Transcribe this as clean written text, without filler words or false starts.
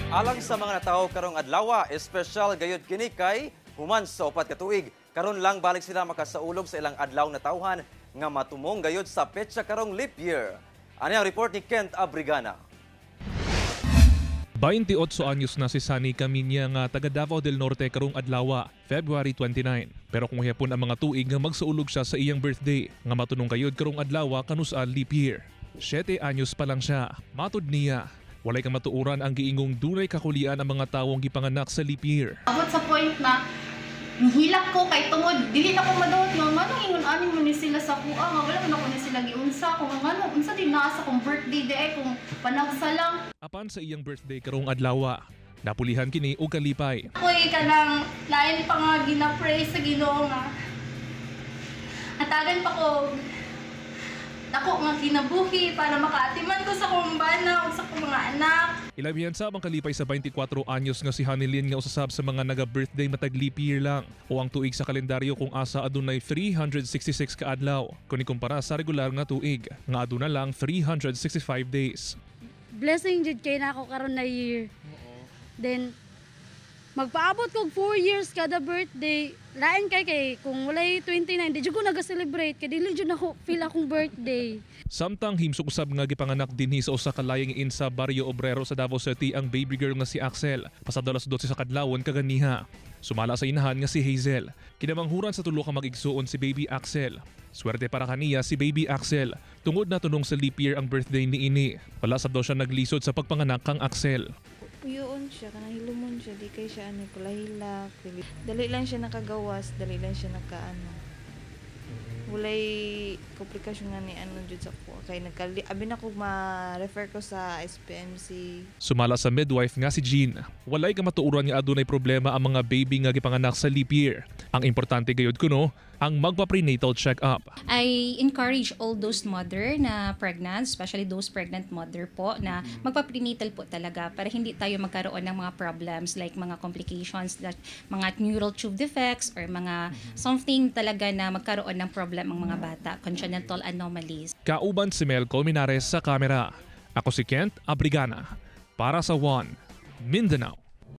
Alang sa mga natawo karong adlaw, espesyal gayud kini kay human sa 4 ka tuig. Karon lang balik sila makasaulog sa ilang adlaw na tawhan nga matumong gayud sa petsa karong leap year. Ani ang report ni Kent Abrigana. 28 anyos na si Sunny Camiña nga taga Davao del Norte karong adlaw, February 29. Pero kung hapon ang mga tuig nga magsaulog siya sa iyang birthday nga matunong kayod karong adlaw kanusa leap year. 7 anyos pa lang siya. Matud niya, walay ka matuuran ang giingong dunay kakulian ang mga tawong gipanganak sa leap year. Abot sa point na hilak ko kay tungod dili na ko madawat nga manong ingon anin mo ni sila sa kuha nga wala man ako ni sila giunsa kung ngano unsa din naa sa kong birthday day kung panagsa lang. Apan sa iyang birthday karong adlaw, napulihan kini og kalipay. Ako'y kanang lain pa nga gina-pray sa Ginoo nga hatagan pa ko ako nga kinabuhi para makaatiman ko sa kong bana ug sa kong mga anak. Ilabihan sa ang kalipay sa 24 anyos nga si Hanilyn nga usasab sa mga naga-birthday matag leap year lang o ang tuig sa kalendaryo kung asa adunay 366 ka adlaw kung ikumpara sa regular nga tuig nga aduna lang 365 days. Blessing jud kay nako karon na year. Then magpaabot kog 4 years kada birthday. Lain kay kung walay 29 di jud ko naga-celebrate kay dili jud nako feel akong birthday. Samtang himsog usab nga gipanganak dinhi sa usa ka laying in sa Barrio Obrero sa Davao City ang baby girl nga si Axel. Pasado alas 12 sa kadlawon kaganiha. Sumala sa inahan nga si Hazel. Kinamanghuran sa tulo ka mag-igsuon si baby Axel. Swerte para kaniya si baby Axel. Tungod na tunong sa leap year ang birthday ni ini. Wala sab daw siya naglisod sa pagpanganak kang Axel. Puyoon siya, kanang hilumon siya, di kay siya kulahilak. Dali lang siya nakagawas, dali lang siya walay komplikasyon nga ni jud sa ko. Kay abi na ko ma-refer ko sa SPMC. Sumala sa midwife nga si Jean. Walay ka matuuran nga adunay problema ang mga baby nga gipanganak sa leap year. Ang importante gayud kuno ang magpa-prenatal check-up. I encourage all those mother na pregnant, especially those pregnant mother po, na magpa-prenatal po talaga para hindi tayo magkaroon ng mga problems like mga complications, mga neural tube defects or mga something talaga na magkaroon ng problem ang mga bata, congenital anomalies. Kauban si Mel Colmenares sa kamera. Ako si Kent Abrigana para sa One Mindanao.